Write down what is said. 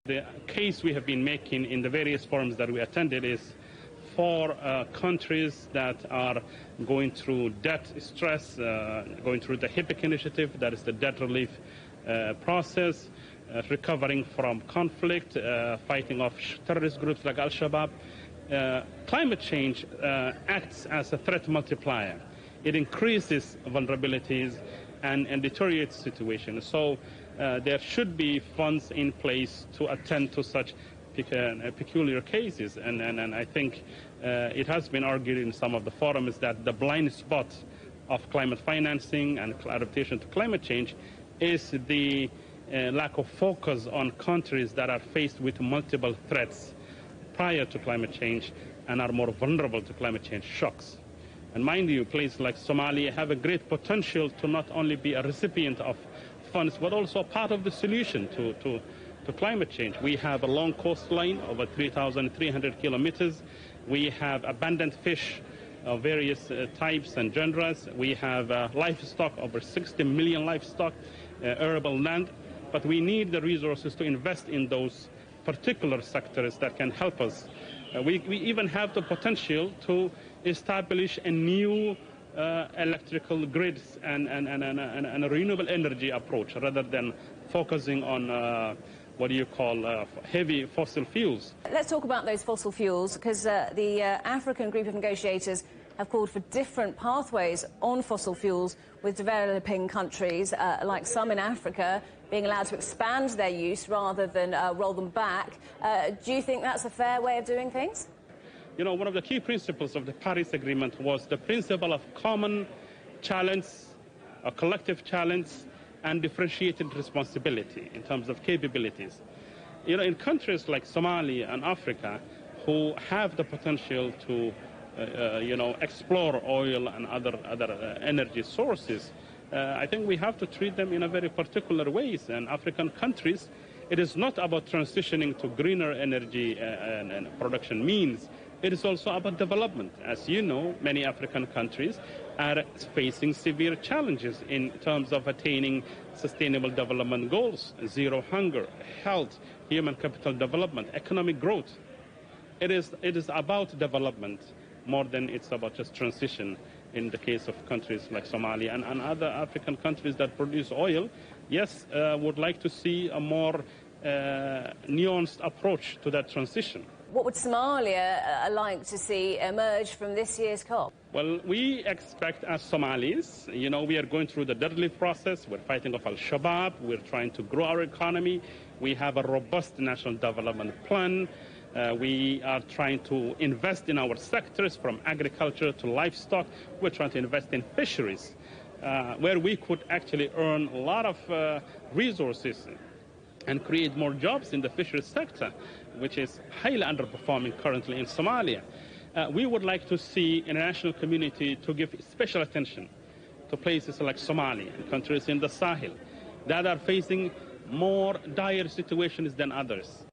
The case we have been making in the various forums that we attended is for countries that are going through debt stress, going through the HIPC initiative, that is the debt relief process, recovering from conflict, fighting off terrorist groups like Al-Shabaab. Climate change acts as a threat multiplier. It increases vulnerabilities and deteriorates the situation. So there should be funds in place to attend to such peculiar cases. And I think it has been argued in some of the forums that the blind spot of climate financing and adaptation to climate change is the lack of focus on countries that are faced with multiple threats prior to climate change and are more vulnerable to climate change shocks. And mind you, places like Somalia have a great potential to not only be a recipient of funds, but also part of the solution to climate change. We have a long coastline, over 3,300 kilometers. We have abundant fish of various types and genres. We have livestock, over 60 million livestock, arable land. But we need the resources to invest in those particular sectors that can help us. We even have the potential to establish a new electrical grids and a renewable energy approach rather than focusing on heavy fossil fuels. Let's talk about those fossil fuels, because the African group of negotiators have called for different pathways on fossil fuels, with developing countries, like some in Africa, being allowed to expand their use rather than roll them back. Do you think that's a fair way of doing things? You know, one of the key principles of the Paris Agreement was the principle of common challenge, a collective challenge, and differentiated responsibility in terms of capabilities. You know, in countries like Somalia and Africa, who have the potential to explore oil and other energy sources, I think we have to treat them in a very particular ways. And African countries, it is not about transitioning to greener energy and production means. It is also about development. As you know, many African countries are facing severe challenges in terms of attaining sustainable development goals: zero hunger, health, human capital development, economic growth. It is about development more than it's about just transition. In the case of countries like Somalia and other African countries that produce oil, yes, would like to see a more nuanced approach to that transition. What would Somalia like to see emerge from this year's COP? Well, we expect as Somalis, you know, we are going through the debt relief process. We're fighting off Al-Shabaab. We're trying to grow our economy. We have a robust national development plan. We are trying to invest in our sectors, from agriculture to livestock. We're trying to invest in fisheries, where we could actually earn a lot of resources and create more jobs in the fisheries sector, which is highly underperforming currently in Somalia. We would like to see international community to give special attention to places like Somalia and countries in the Sahel that are facing more dire situations than others.